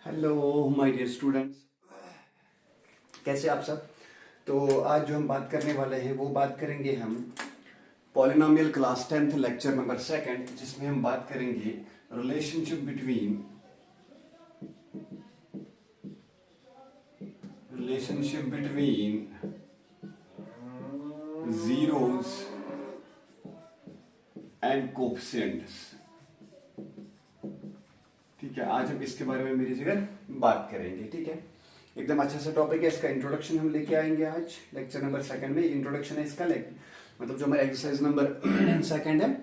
Hello my dear students, कैसे आप सब। तो आज जो हम बात करने वाले हैं वो बात करेंगे हम polynomial class 10th lecture number second, जिसमें हम बात करेंगे relationship between zeros and coefficients. ठीक है, आज हम इसके बारे में मेरी जगह बात करेंगे। ठीक है, एकदम अच्छा सा टॉपिक है। इसका इंट्रोडक्शन हम लेके आएंगे आज लेक्चर नंबर सेकंड में। इंट्रोडक्शन है इसका, मतलब जो हमारा एक्सरसाइज नंबर सेकंड है,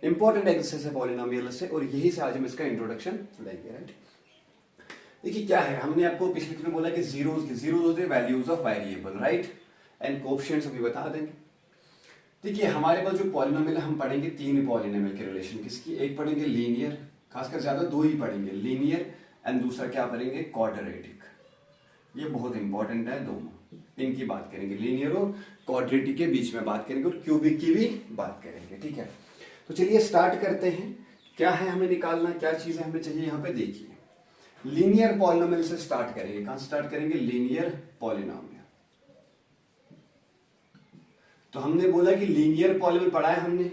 इंपॉर्टेंट एक्सरसाइज है पॉलिनोमियल से, और यही से आज हम इसका इंट्रोडक्शन लेंगे। राइट, देखिए क्या है, हमने आपको पिछले में बोला कि जीरोस होते हैं values of variable, right, and coefficients अभी बता देंगे। देखिए हमारे पास जो पॉलिनोमियल हम पढ़ेंगे तीन पॉलिनोमियल के रिलेशन किसकी, एक पढ़ेंगे लीनियर, खासकर ज्यादा दो ही पढ़ेंगे, लीनियर, एंड दूसरा क्या पढ़ेंगे, क्वाड्रेटिक। ये बहुत इंपॉर्टेंट है, दोनों इनकी बात करेंगे, लीनियर और क्वाड्रेटिक के बीच में बात करेंगे, और क्यूबिक की भी बात करेंगे। ठीक है, तो चलिए स्टार्ट करते हैं। क्या है हमें निकालना, क्या चीजें हमें चाहिए, यहाँ पे देखिए लीनियर पॉलिनोमियल से स्टार्ट करेंगे। कहां स्टार्ट करेंगे, लीनियर पॉलिनोमियल। तो हमने बोला कि लीनियर पॉलिनोमियल पढ़ा है हमने,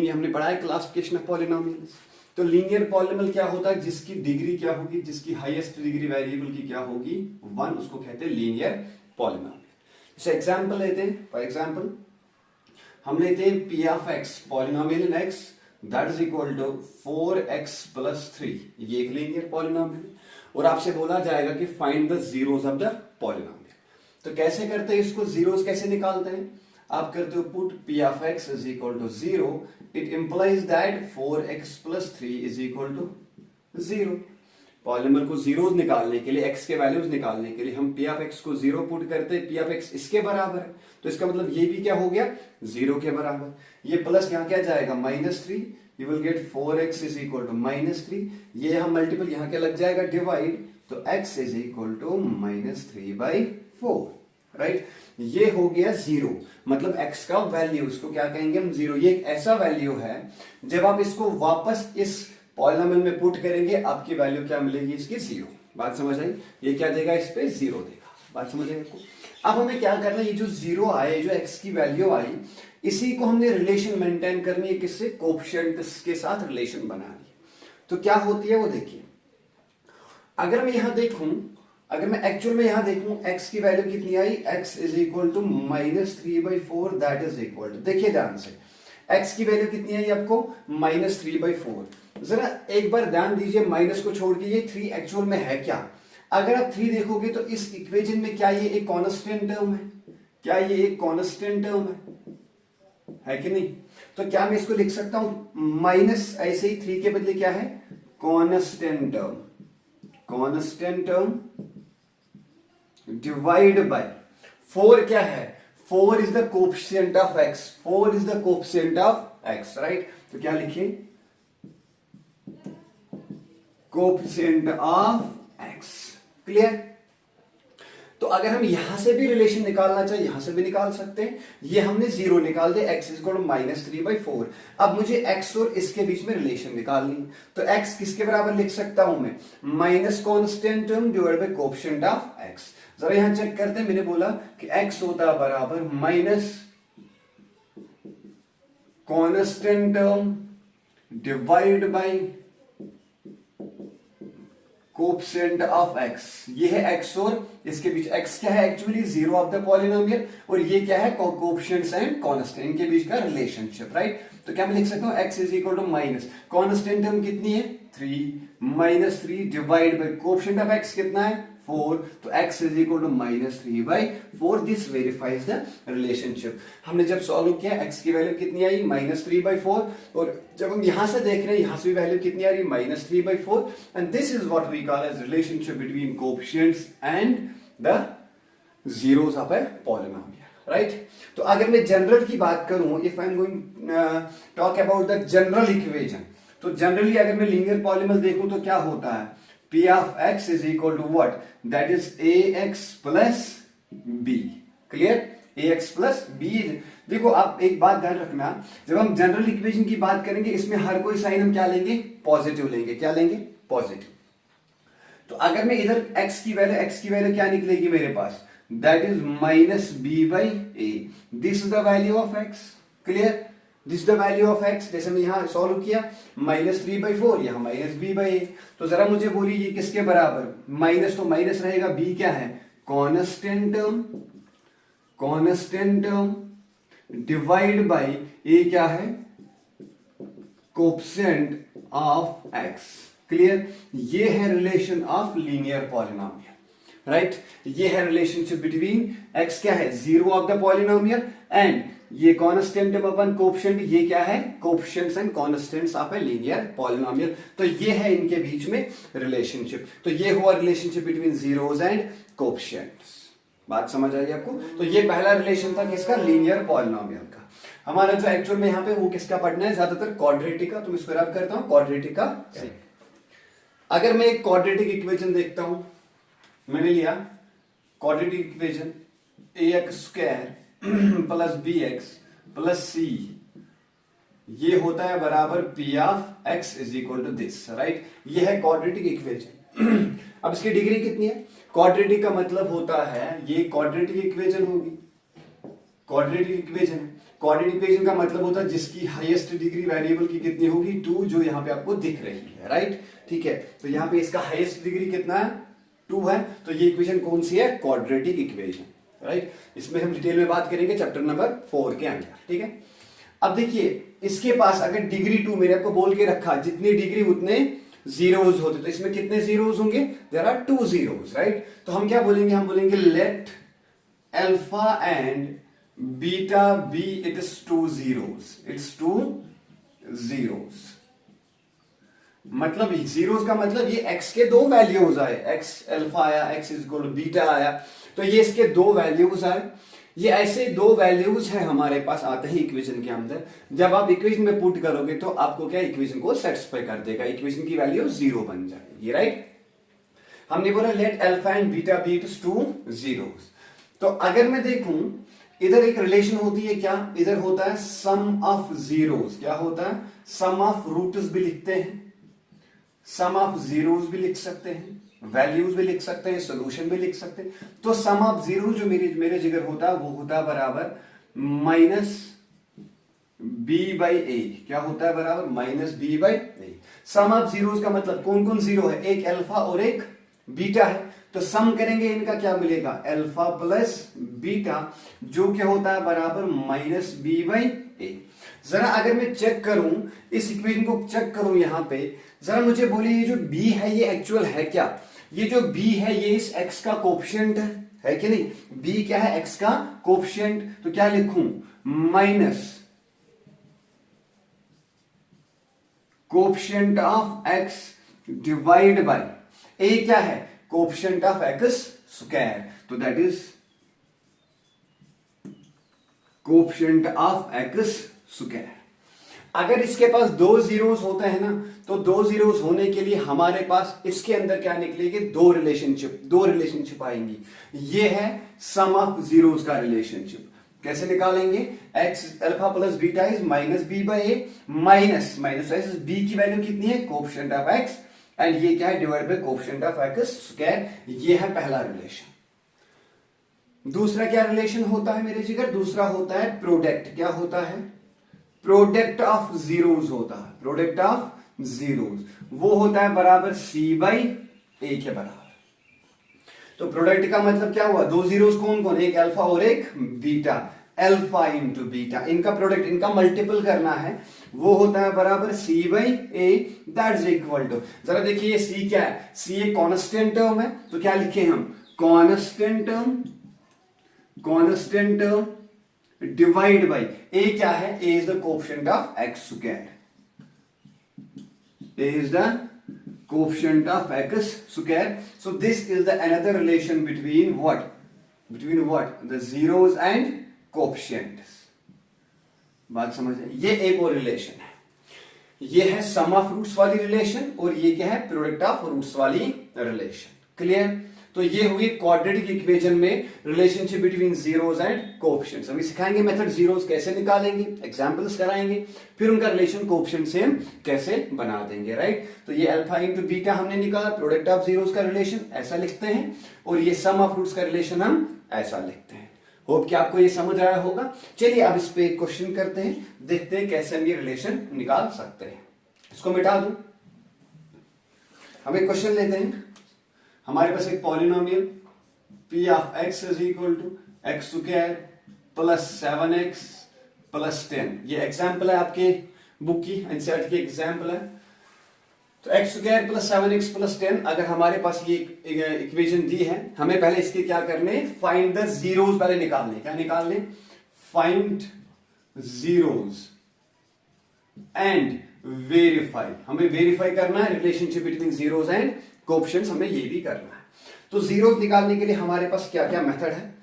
हमने पढ़ा है क्लासिफिकेशन ऑफ पॉलिनोमियल्स। तो लीनियर पॉलिनोमियल क्या होता है, जिसकी डिग्री क्या होगी, जिसकी हाईएस्ट डिग्री वेरिएबल की क्या होगी, 1, उसको कहते हैं लीनियर पॉलिनोमियल। जैसे एग्जांपल लेते हैं, फॉर एग्जांपल हम लेते हैं P of x, polynomial in x that is equal to 4x + 3। ये एक लीनियर पॉलिनोमियल, और आपसे बोला जाएगा कि find the zeros of the polynomial. तो कैसे करते हैं इसको, जीरोस कैसे निकालते हैं, आप करते हो put p of x is equal to 0, it implies that 4x + 3 is equal to 0। Polynomial को जीरोस निकालने के लिए, x के वैल्यूज निकालने के लिए हम p of x को 0 पुट करते हैं, p of x इसके बराबर है, तो इसका मतलब ये भी क्या हो गया, 0 के बराबर। ये प्लस यहाँ क्या जाएगा, -3, you will get 4x is equal to -3। ये यहाँ मल्टीपल यहाँ क्या लग जाएगा, डिवाइड, तो x is equal to -3/4, right. ये हो गया 0, मतलब x का वैल्यू, इसको क्या कहेंगे हम, 0। ये एक ऐसा वैल्यू है जब आप इसको वापस इस पॉलिनोमियल में पुट करेंगे, आपकी वैल्यू क्या मिलेगी, इसकी 0। बात समझ आई, ये क्या देगा, इस पे 0 देगा। बात समझ आई आपको। अब हमें क्या करना है, ये जो 0 आए, जो x की वैल्यू आई, इसी को हमने रिलेशन मेंटेन करनी है, किससे, कोएफिशिएंट्स के साथ रिलेशन बनानी है। तो क्या होती है वो देखिए, अगर मैं यहां देखूं, अगर मैं एक्चुअल में यहां देखूं x की वैल्यू कितनी आई, x is equal to -3/4, that is equal to, देखिए ध्यान से, x की वैल्यू कितनी आई आपको, -3/4। जरा एक बार ध्यान दीजिए, माइनस को छोड़ के ये 3 एक्चुअल में है क्या। अगर आप 3 देखोगे तो इस इक्वेशन में क्या ये एक कांस्टेंट टर्म है, क्या ये एक कांस्टेंट टर्म है कि नहीं। तो क्या मैं इसको लिख सकता हूं माइनस, ऐसे ही 3 के बदले क्या है, constant term, constant term divide bye 4 क्या है, 4 is the coefficient of x, 4 is the coefficient of x, right. तो क्या लिखिए, कोएफिशिएंट ऑफ x, क्लियर। तो अगर हम यहां से भी रिलेशन निकालना चाहे, यहां से भी निकाल सकते हैं। ये हमने 0 निकाल दे, x इज इक्वल टू -3/4। अब मुझे x और इसके बीच में रिलेशन निकालनी है, तो x किसके बराबर लिख सकता हूं मैं, minus constant term divide by coefficient of x। जरा यहां चेक करते हैं, मैंने बोला कि x होता है बराबर minus constant term divide by coefficient of x। ये है x और इसके बीच, x क्या है एक्चुअली, 0 ऑफ द पॉलिनोमियल, और ये क्या है, कोएफिशिएंट्स एंड कांस्टेंट, इनके बीच का रिलेशनशिप, राइट। तो क्या मैं लिख सकता हूं, x is equal to minus constant term कितनी है, 3 divide by coefficient of x कितना है, 4, तो x is equal to -3/4। This verifies the relationship. हमने जब सॉल्व किया, x की वैल्यू कितनी आई, -3/4, और जब हम यहां से देख रहे हैं, यहां से भी वैल्यू कितनी आ रही, -3/4, and this is what we call as relationship between coefficients and the zeros of a polynomial, right. तो अगर मैं जनरल की बात करूं, if I am going talk about the general equation, तो जनरली अगर मैं लीनियर पॉलिनोमियल देखूं तो क्या होता है, p of x is equal to what, that is ax plus b, clear, ax plus b। देखो आप एक बात ध्यान रखना, जब हम जनरल इक्वेशन की बात करेंगे, इसमें हर कोई साइन हम क्या लेंगे, पॉजिटिव लेंगे, क्या लेंगे, पॉजिटिव। तो तो अगर मैं इधर x की वैल्यू क्या निकलेगी मेरे पास, that is minus B by A, this is the value of x। Clear, this is the value of x। जैसे मैं यहां सॉल्व किया, -3/4, यहां -b/a। तो जरा मुझे बोलिए ये किसके बराबर, माइनस तो माइनस रहेगा, b क्या है, constant term divide by a क्या है, कोएफिशिएंट ऑफ x। क्लियर, ये है relation of linear polynomial, right. ये है रिलेशनशिप बिटवीन x क्या है, zero of the polynomial, and ये कांस्टेंट अपन कोएफिशिएंट, ये क्या है, coefficients and constants of a linear polynomial. तो ये है इनके बीच में रिलेशनशिप। तो ये हुआ relationship between zeros and coefficients. बात समझ आई आपको। तो ये पहला रिलेशन था किसका, लीनियर पॉलिनोमियल का। हमारा जो एक्चुअल में यहाँ पे वो किसका पढ़ना है, ज्यादातर क्वाड्रेटिक का। तो मैं इसको रब करता हूं क्वाड्रेटिक का। अगर मैं एक क्वाड्रेटिक इक्वेशन देखता हूं, मैंने लिया quadratic equation ax² plus bx plus c, ये होता है बराबर p of x is equal to this, right. ये है क्वाड्रेटिक इक्वेशन। अब इसकी डिग्री कितनी है, क्वाड्रेटिक का मतलब होता है ये क्वाड्रेटिक इक्वेशन होगी, क्वाड्रेटिक इक्वेशन। क्वाड्रेटिक इक्वेशन का मतलब होता है जिसकी हाईएस्ट डिग्री वेरिएबल की कितनी होगी, 2, जो यहाँ पे आपको दिख रही है, राइट। ठीक है, तो यहाँ पे इसका हाईएस्ट डिग्री कितना है, 2 है। तो ये इक्वेशन कौन सी है, क्वाड्रेटिक इक्वेशन, राइट। इसमें हम डिटेल में बात करेंगे चैप्टर नंबर 4 के अंदर, ठीक है। अब देखिए इसके पास अगर डिग्री 2 मेरे आपको बोल के रखा, जितनी डिग्री उतने जीरोस होते, तो इसमें कितने जीरोस होंगे, देयर आर 2 जीरोस, राइट। तो हम क्या बोलेंगे, हम बोलेंगे let alpha and beta be its 2 zeros, its 2 zeros. मतलब जीरोस का मतलब ये x के 2 वैल्यूज आए, x अल्फा आया, x is equal to beta आया, तो ये इसके 2 वैल्यूज आए। ये ऐसे 2 वैल्यूज हैं हमारे पास आते हैं इक्वेशन के अंदर। जब आप इक्वेशन में पुट करोगे तो आपको क्या इक्वेशन को सेटिस्फाई कर देगा, इक्वेशन की वैल्यू 0 बन जाएगी, राइट। हमने बोला let alpha and beta be its 2 zeros. तो अगर मैं देखूं इधर एक रिलेशन होती है क्या, इधर होता है सम ऑफ जीरोस। क्या होता है, सम ऑफ रूट्स भी लिखते हैं, सम ऑफ जीरोस भी लिख सकते हैं, वैल्यूज भी लिख सकते हैं, सोल्यूशन भी लिख सकते हैं। तो सम ऑफ जीरो जो मेरे जिगर होता है वो होता है बराबर माइनस बी बाई ए। क्या होता है बराबर minus B by a. Sum of zeros का मतलब कौन कौन जीरो है, एक अल्फा और एक बीटा है। तो सम करेंगे इनका क्या मिलेगा, अल्फा प्लस बीटा, जो क्या होता है बराबर माइनस बी बाई ए। जरा अगर मैं चेक करूं, इस इक्वेशन को चेक करूं यहां पे, जरा मुझे बोलिए ये जो b है ये एक्चुअल है क्या, ये जो b है ये इस x का कोएफिशिएंट है कि नहीं, b क्या है, x का कोएफिशिएंट। तो क्या लिखूं, minus coefficient of x divide by a क्या है, कोएफिशिएंट ऑफ x स्क्वायर। तो that is coefficient of x square. अगर इसके पास 2 जीरोस होते हैं ना, तो 2 जीरोस होने के लिए हमारे पास इसके अंदर क्या निकलेगी, 2 रिलेशनशिप आएंगी। ये है सम ऑफ जीरोस का रिलेशनशिप। कैसे निकालेंगे, x alpha plus beta is minus B by a, minus b की वैल्यू कितनी है, कोएफिशिएंट ऑफ x, एंड ये क्या है, divide by coefficient of x square. ये है पहला रिलेशन। दूसरा क्या रिलेशन होता है मेरे जिगर, दूसरा होता है प्रोडक्ट। क्या होता है, प्रोडक्ट ऑफ जीरोस होता है, प्रोडक्ट ऑफ जीरोस वो होता है बराबर c बाई ए के बराबर। तो प्रोडक्ट का मतलब क्या हुआ, 2 जीरोस कौन कौन, एक अल्फा और एक बीटा, अल्फा इंटू बीटा, इनका प्रोडक्ट, इनका मल्टीपल करना है, वो होता है बराबर c by a, that is equal to, जरा देखिए ये c क्या है, c एक कांस्टेंट टर्म है, तो क्या लिखे हम, constant term divide by a क्या है, a is the coefficient of x square, a is the coefficient of x square. So this is the another relation between what, the zeros and coefficients. बात समझ है, ये एक और relation है, ये है सम ऑफ रूट्स वाली रिलेशन, और ये क्या है, प्रोडक्ट ऑफ रूट्स वाली रिलेशन। क्लियर। तो ये हुई क्वाड्रेटिक इक्वेशन में relationship between zeros and coefficients. अभी सिखाएंगे मेथड जीरोस कैसे निकालेंगे, एग्जांपल्स कराएंगे, फिर उनका रिलेशन कोएफिशिएंट से हम कैसे बना देंगे, राइट। तो ये अल्फा इंटू बीटा हमने निकाला, प्रोडक्ट ऑफ जीरोस का रिलेशन ऐसा लिखते हैं, और ये सम ऑफ रूट्स का रिलेशन हम ऐसा लिखते हैं। होप कि आपको ये समझ आया होगा। चलिए अब इस पे एक क्वेश्चन करते हैं, देखते हैं कैसे हम ये रिलेशन निकाल सकते हैं। इसको मिटा दूं, हम एक क्वेश्चन लेते हैं। हमारे पास एक polynomial p of x is equal to x square plus 7x plus 10, ये एग्जाम्पल है आपके बुक की, एनसीईआरटी की एग्जाम्पल है। तो x square plus 7x plus 10 अगर हमारे पास ये इक्वेशन दी है, हमें पहले इसके क्या करने, फाइंड द जीरोस पहले निकालने। क्या निकालने, फाइंड जीरोस एंड वेरीफाई। हमें वेरीफाई करना है relationship between zeros and coefficients, हमें ये भी करना है। तो जीरोस निकालने के लिए हमारे पास क्या क्या मेथड है।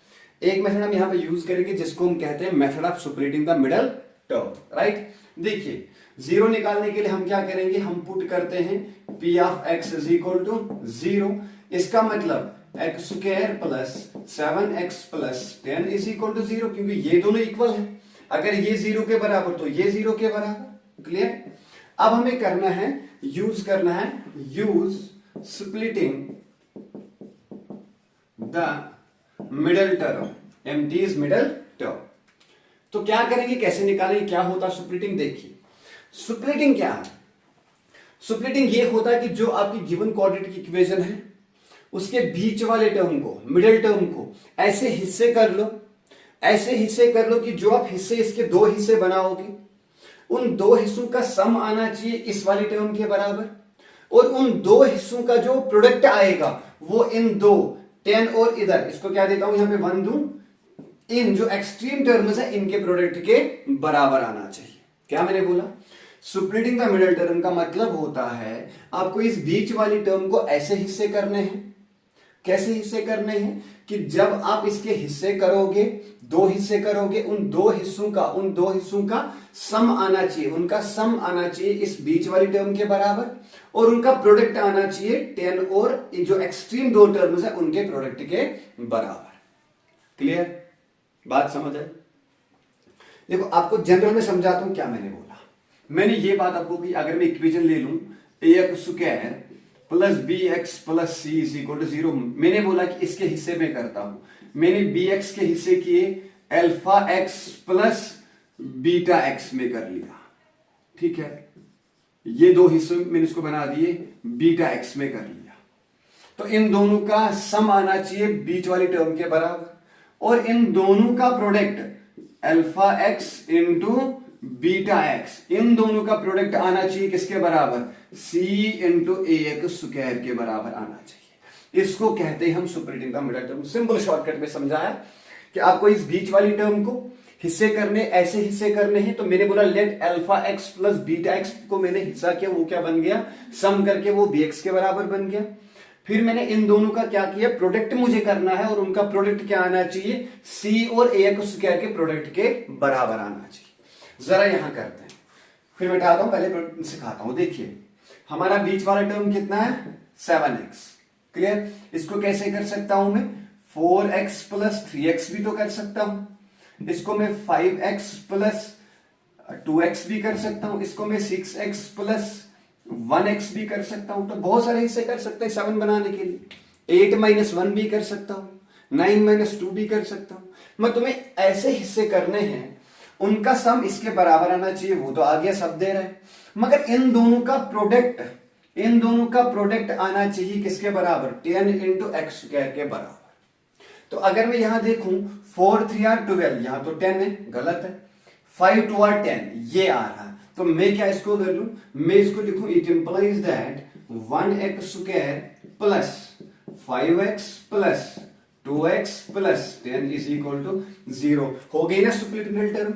एक मेथड हम यहां पे यूज करेंगे जिसको हम कहते हैं method of separating the middle term, right. देखिए जीरो निकालने के लिए हम क्या करेंगे, हम पुट करते हैं p of x is equal to 0। इसका मतलब x square plus 7x plus 10 is equal to 0, क्योंकि ये दोनों इक्वल है। अगर ये 0 के बराबर तो ये 0 के बराबर, क्लियर। अब हमें करना है, यूज करना है, use splitting the middle term, mt is middle term. तो क्या करेंगे, कैसे निकालेंगे, क्या होता है स्प्लिटिंग। देखिए स्प्लिटिंग क्या है, स्प्लिटिंग ये होता है कि जो आपकी गिवन क्वाड्रेटिक इक्वेशन है उसके बीच वाले टर्म को, मिडिल टर्म को ऐसे हिस्से कर लो, ऐसे हिस्से कर लो कि जो आप हिस्से इसके दो हिस्से बनाओगे, उन दो हिस्सों का सम आना चाहिए इस वाली टर्म के बराबर, और उन दो हिस्सों का जो प्रोडक्ट आएगा वो इन दो 10 और इधर इसको क्या देता हूं यहां पे 1 दूं, इन जो एक्सट्रीम टर्म्स है इनके प्रोडक्ट के बराबर आना चाहिए। क्या मैंने बोला, स्प्लिटिंग द मिडल टर्म का मतलब होता है आपको इस बीच वाली टर्म को ऐसे हिस्से करने हैं। कैसे हिस्से करने हैं कि जब आप इसके हिस्से करोगे, दो हिस्से करोगे, उन दो हिस्सों का सम आना चाहिए, उनका सम आना चाहिए इस बीच वाली टर्म के बराबर, और उनका प्रोडक्ट आना चाहिए 10 और जो एक्सट्रीम दो टर्म्स है उनके प्रोडक्ट के बराबर। क्लियर, बात समझ आई। देखो आपको जनरल में समझाता हूं क्या मैंने बोला। मैंने ये बात आपको कि अगर मैं इक्वेशन ले लूं ax square plus b x plus c is equal to 0, मैंने बोला कि इसके हिस्से में करता हूं। मैंने बी एक्स के हिस्से किए alpha x plus beta x में कर लिया, ठीक है। ये दो हिस्से मैंने इसको बना दिए, बीटा एक्स में कर लिया। तो इन दोनों का सम आना चाहिए बीच वाली टर्म के बराबर, और इन दोनों का product alpha X into beta X, इन दोनों का प्रोडक्ट आना चाहिए किसके बराबर, c into A X square के बराबर आना चाहिए। इसको कहते हैं हम separating the middle term. Simple shortcut में समझाया कि आपको इस बीच वाली टर्म को हिस्से करने, ऐसे हिस्से करने हैं। तो मैंने बोला let alpha x plus beta x को मैंने हिस्सा किया, वो क्या बन गया, सम करके वो बी एक्स के बराबर बन गया। फिर मैंने इन दोनों का क्या किया, प्रोडक्ट मुझे करना है, और उनका प्रोडक्ट क्या आना चाहिए, c और ए एक्स स्क्वायर के प्रोडक्ट के बराबर आना चाहिए। जरा यहां करते हैं, फिर मिटाता हूं, पहले सिखाता हूं। देखिए हमारा बीच वाला टर्म कितना है, 7x, क्लियर। इसको कैसे कर सकता हूं मैं, 4x प्लस 3x भी तो कर सकता हूं। इसको मैं 5x प्लस 2x भी कर सकता हूं। इसको मैं 6x प्लस 1x भी कर सकता हूं। तो बहुत सारे हिस्से कर सकते हैं 7 बनाने के लिए। 8 माइनस 1 भी कर सकता हूं, 9 माइनस 2 भी कर सकता हूं। मैं तुम्हें ऐसे हिस्से करने हैं, उनका सम इसके बराबर आना चाहिए, वो तो आगे सब दे रहे हैं, मगर इन दोनों का प्रोडक्ट आना चाहिए किसके बराबर, 10 इंटू एक्स स्क्वायर के बराबर। तो अगर मैं यहां देखूं 4 3 आर 12, यहां तो 10 है, गलत है। 5 2 आर 10, ये आ रहा है। तो मैं क्या इसको कर लूं, मैं इसको लिखूं, it implies that 1x square plus 5x plus 2x plus 10 is equal to 0। हो गई ना split middle term.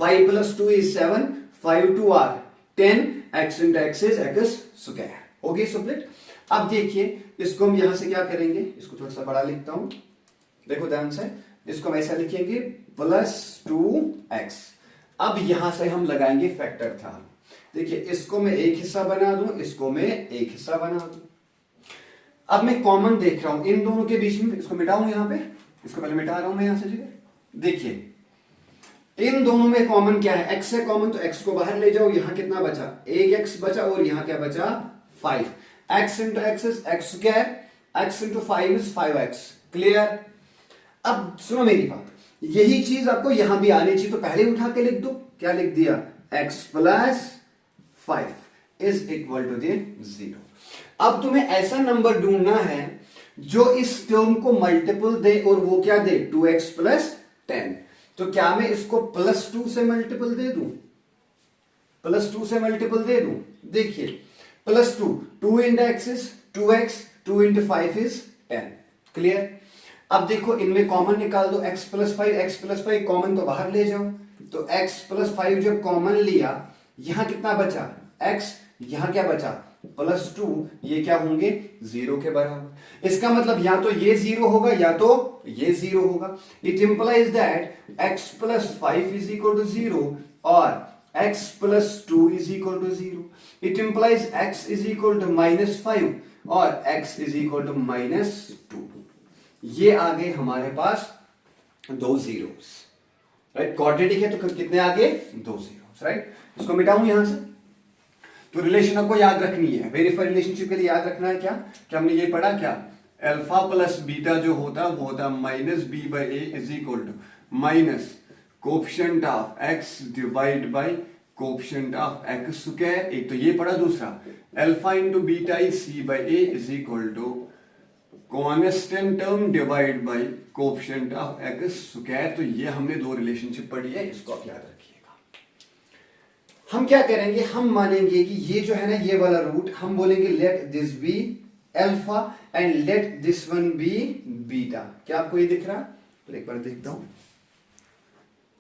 5 plus 2 is 7, 5 2 are 10, x into x is x square. हो गई स्प्लिट। अब देखिए इसको हम यहां से क्या करेंगे, इसको थोड़ा सा बड़ा लिखता हूं, देखो ध्यान से, इसको हम ऐसा लिखेंगे प्लस 2x। अब यहां से हम लगाएंगे फैक्टर था। देखिए इसको मैं एक हिस्सा बना दूं, इसको मैं एक हिस्सा बना दूं। अब मैं कॉमन देख रहा हूं इन दोनों के बीच में, इसको मिटाऊं यहां पे, इसको पहले मिटा रहा हूं मैं यहां से जगह। देखिए इन दोनों में कॉमन क्या है, x है कॉमन, तो x को बाहर ले जाओ, यहां कितना बचा, एक x बचा और यहां क्या बचा 5, x into x is x square, x into 5 is 5x। Clear. अब सुनो मेरी बात, यही चीज आपको यहां भी आनी चाहिए, तो पहले उठा के लिख दो, क्या लिख दिया, x plus 5 is equal to 0। अब तुम्हें ऐसा नंबर ढूंढना है जो इस टर्म को मल्टीपल दे, और वो क्या दे, 2x प्लस 10। तो क्या मैं इसको +2 से मल्टीपल दे दूं, +2 से मल्टीपल दे दूं। देखिए +2, 2 into x is 2x, 2 into 5 is 10। Clear. अब देखो इनमें कॉमन निकाल दो, x प्लस 5 कॉमन तो बाहर ले जाओ, तो x प्लस 5 जब कॉमन लिया, यहां कितना बचा x, यहां क्या बचा +2, ये क्या होंगे 0 के बराबर। इसका मतलब या तो ये 0 होगा या तो ये 0 होगा। It implies that x plus 5 is equal to 0 और x plus 2 is equal to 0। It implies x is equal to -5 और x इज इक्वल टू -2। ये आ गए हमारे पास दो जीरोस, राइट। क्वाड्रेटिक है तो कितने आ गए, दो जीरोस, राइट। इसको मिटाऊं यहां से, तो रिलेशन आपको याद रखनी है। वेरीफाइड रिलेशनशिप के लिए याद रखना है क्या, कि हमने ये पढ़ा क्या, अल्फा प्लस बीटा जो होता वो होता -b/a is equal to minus coefficient of x divide by coefficient of x square. एक तो ये पढ़ा, दूसरा alpha into beta is c/a is equal to constant term divide by coefficient of x square. तो ये हमने दो रिलेशनशिप पढ़ी है, इसको आप याद रखिएगा। हम क्या करेंगे, हम मानेंगे कि ये जो है ना, ये वाला रूट, हम बोलेंगे let this be alpha and let this one be beta. क्या आपको ये दिख रहा, तो एक बार देखता हूं,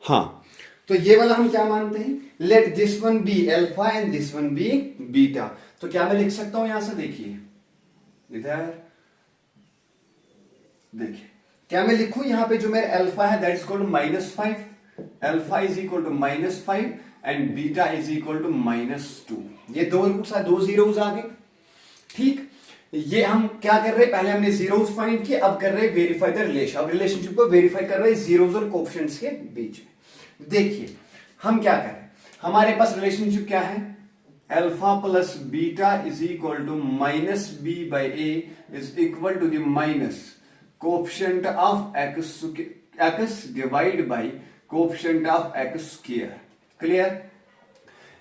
हाँ। तो ये वाला हम क्या मानते हैं, let this one be alpha and this one be beta. तो क्या मैं लिख सकता हूं यहां से, देखिए इधर देखिए, क्या मैं लिखूं यहां पे जो मेरा अल्फा है that is equal to -5, alpha is equal to -5 and beta is equal to -2। ये दो रूट्स है, दो जीरोस आ गए, ठीक। ये हम क्या कर रहे हैं, पहले हमने जीरोस फाइंड किए, अब कर रहे हैं वेरीफाई द रिलेशन। अब रिलेशनशिप को वेरीफाई कर रहे हैं जीरोस और कोफिशिएंट्स के बीच में। देखिए हम क्या करें, हमारे पास रिलेशनशिप क्या है, alpha plus beta is equal to -b/a is equal to the minus coefficient of x divide by coefficient of x square. Clear.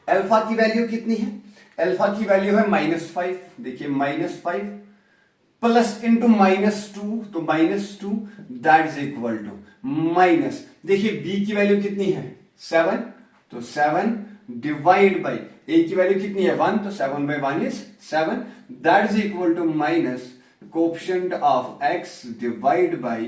Alpha की वैल्यू कितनी है, अल्फा की वैल्यू है -5। देखिए -5 प्लस इंटू -2, तो -2 that is equal to minus, देखिए b की value कितनी है 7, तो 7 डिवाइड बाय a की वैल्यू कितनी है 1, तो 7/1 is 7 that is equal to minus coefficient of x divide by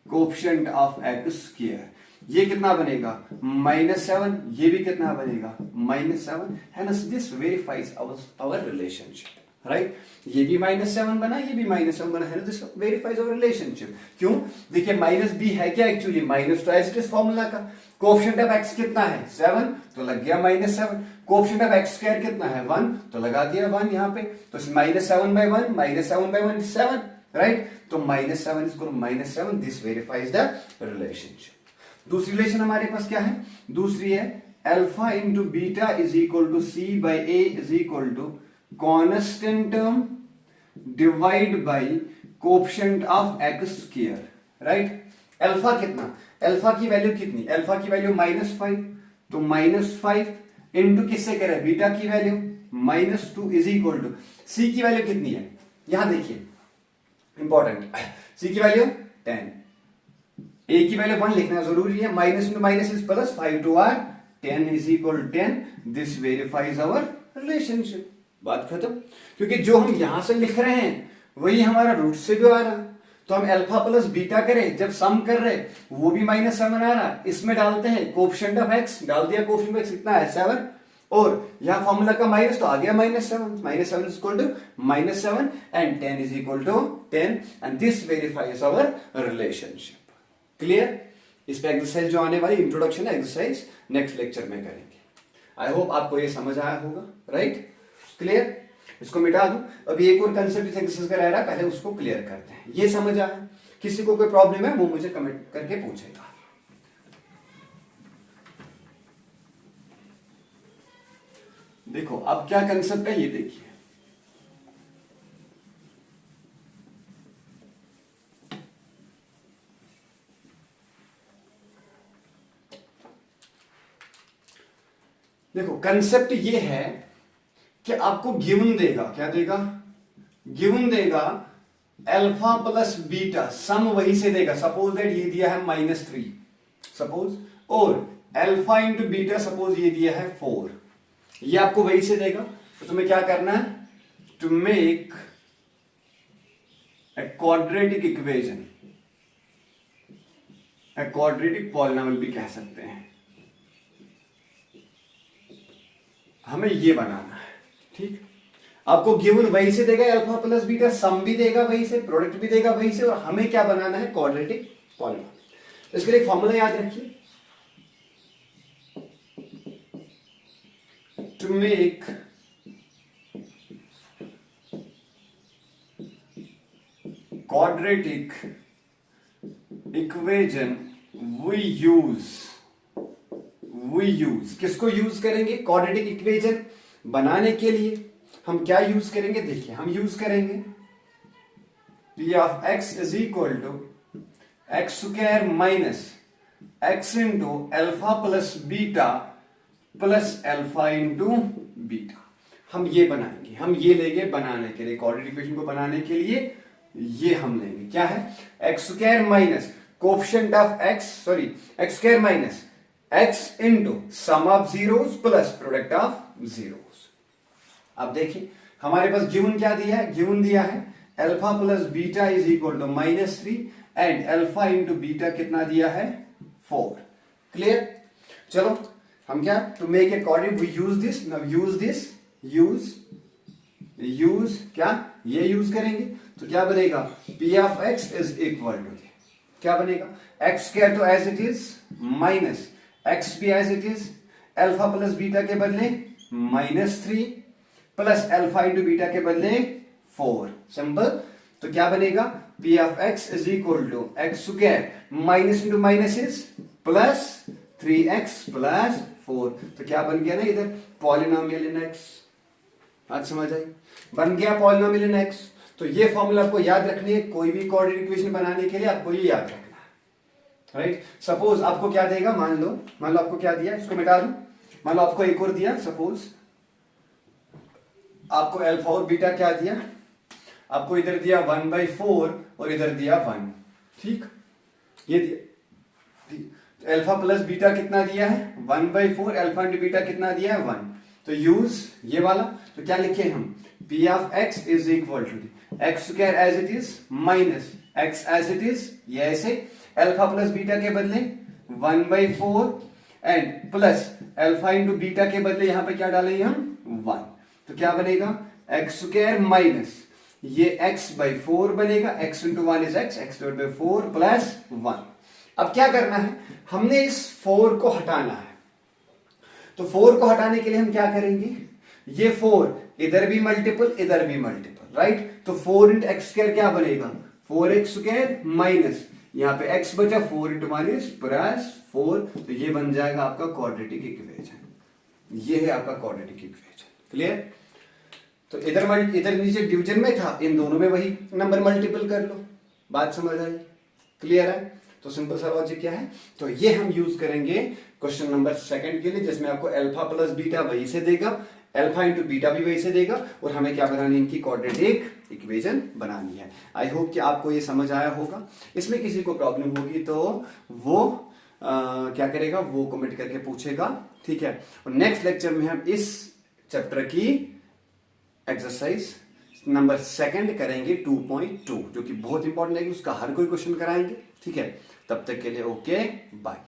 coefficient of x square. ये कितना बनेगा -7, ये भी कितना बनेगा -7। Hence this verifies our relationship, right. ये भी -7 बना, ये भी -7 बना, hence this verifies our relationship। क्यों, देखिए -b है क्या एक्चुअली, माइनस तो एज इट इज फॉर्मूला का, कोफिशिएंट ऑफ x कितना है 7, तो लग गया -7, कोफिशिएंट ऑफ x स्क्वायर कितना है 1, तो लगा दिया 1 यहां पे, तो -7/1 -7/1 7, राइट। तो -7 is equal to -7, this verifies the relationship. दूसरी रिलेशन हमारे पास क्या है, दूसरी है alpha into beta is equal to c/a is equal to constant term divide by coefficient of x square, right. Alpha कितना, अल्फा की वैल्यू कितनी, अल्फा की वैल्यू -5, तो -5 इंटू किससे करें, बीटा की value -2 is equal to c की value कितनी है, यहां देखिए इंपॉर्टेंट, c की वैल्यू 10, a की वैल्यू 1 लिखना जरूरी है, minus into minus is plus, 5 2 are 10 is equal 10, this verifies our relationship. बात खत्म। क्योंकि जो हम यहां से लिख रहे हैं वही हमारा रूट से भी आ रहा, तो हम अल्फा प्लस बीटा करें, जब सम कर रहे वो भी -7 आ रहा, इसमें डालते हैं कोफिशिएंट ऑफ x, डाल दिया कोफिशिएंट ऑफ x कितना है 7, और यहां फॉर्मूला का माइनस तो आ गया -7 is equal to -7 and 10 is equal to 10 and this verifies our relationship. Clear. इस पे एक्सरसाइज जो आने वाली इंट्रोडक्शन एक्सरसाइज नेक्स्ट लेक्चर में करेंगे। आई होप आपको ये समझ आया होगा, राइट। क्लियर। इसको मिटा दूं। अभी एक और कंसेप्ट इस एक्सरसाइज का रह रहा है, पहले उसको क्लियर करते हैं। ये समझ आया? किसी को कोई प्रॉब्लम है वो मुझे कमेंट करके पूछेगा। देखो अब क्या कंसेप्ट है ये देखिए। देखो कंसेप्ट ये है कि आपको गिवन देगा, क्या देगा? गिवन देगा अल्फा प्लस बीटा, सम वही से देगा। सपोज दैट ये दिया है -3 सपोज, और अल्फा इंटू बीटा सपोज ये दिया है 4, ये आपको वही से देगा। तो तुम्हें क्या करना है? To make a quadratic equation, a quadratic polynomial भी कह सकते हैं, हमें ये बनाना है। ठीक, आपको गिवन वही से देगा अल्फा प्लस बीटा, सम भी देगा वही से, प्रोडक्ट भी देगा वही से, और हमें क्या बनाना है? Quadratic polynomial. इसके लिए फॉर्मूला याद रखिए, to make quadratic equation we use किसको यूज करेंगे? क्वाड्रेटिक इक्वेशन बनाने के लिए हम क्या यूज करेंगे? देखिए हम यूज करेंगे P of x is equal to x square minus x into alpha plus beta plus alpha into beta. हम ये बनाएंगे, हम ये लेंगे बनाने के लिए, क्वाड्रेटिक इक्वेशन को बनाने के लिए ये हम लेंगे। क्या है? X square minus coefficient of x, sorry x square minus x into sum of zeros plus product of zeros. अब देखिए हमारे पास गिवन क्या दिया है? गिवन दिया है alpha plus beta is equal to -3 and alpha into beta कितना दिया है? 4। क्लियर? चलो हम क्या, to make a quadratic we use this, now use this, use क्या, ये यूज करेंगे तो क्या बनेगा? P of x is equal to, क्या बनेगा? एक्स स्क्वायर तो as it is minus X भी as it is, alpha plus beta के बदले -3 प्लस अल्फा इंटू बीटा के बदले 4। सिंपल। तो क्या बनेगा? P of x is equal to x square minus into minus is plus 3x plus 4। तो क्या बन गया ना इधर? Polynomial in x. आज समझ आई? बन गया पॉलिनोमियल इन एक्स। तो ये फॉर्मूला आपको याद रखनी है, कोई भी कोऑर्डिनेट इक्वेशन बनाने के लिए आपको ये याद रखना है, राइट? सपोज आपको क्या देगा, मान लो आपको क्या दिया, इसको मिटा दूं। मान लो आपको एक और दिया, सपोज आपको अल्फा और बीटा क्या दिया, आपको इधर दिया 1/4 और इधर दिया 1। ठीक, ये दिया अल्फा प्लस बीटा कितना दिया है? 1/4, अल्फा इंटू बीटा कितना दिया है? 1। तो यूज ये वाला, तो क्या लिखे हम? P of x is equal to x square as it is minus x as it is, ये ऐसे, अल्फा प्लस बीटा के बदले 1/4 and plus alpha into beta के बदले यहां पे क्या डालेंगे हम? 1। तो क्या बनेगा? एक्स स्क्वायर माइनस ये x/4 बनेगा, x into 1 is x/4 plus 1। अब क्या करना है, हमने इस 4 को हटाना है। तो 4 को हटाने के लिए हम क्या करेंगे? ये 4 इधर भी मल्टीपल, इधर भी मल्टीपल, राइट? तो 4 इंटू एक्स स्क्वायर क्या बनेगा? 4x स्क्वायर माइनस यहां पे x बचा, 4 इंटू 1 इज प्लस 4। तो ये बन जाएगा आपका क्वाड्रेटिक इक्वेशन। ये है आपका क्वाड्रेटिक इक्वेशन। क्लियर? तो इधर नीचे डिवीजन में था, इन दोनों में वही नंबर मल्टीपल कर लो। बात समझ आई? क्लियर है? तो सिंपल सा लॉजिक क्या है, तो ये हम यूज करेंगे क्वेश्चन नंबर 2 के लिए, जिसमें आपको अल्फा प्लस बीटा वही से देगा, अल्फा इंटू बीटा भी वही से देगा, और हमें क्या बनानी है? इनकी क्वाड्रेटिक इक्वेशन बनानी है। आई होप कि आपको ये समझ आया होगा। इसमें किसी को प्रॉब्लम होगी तो वो क्या करेगा, वो कमेंट करके पूछेगा। ठीक है, और नेक्स्ट लेक्चर में हम इस चैप्टर की एक्सरसाइज नंबर 2 करेंगे 2.2, जो कि बहुत इंपॉर्टेंट है, कि उसका हर कोई क्वेश्चन कराएंगे। ठीक है, तब तक के लिए ओके, बाय।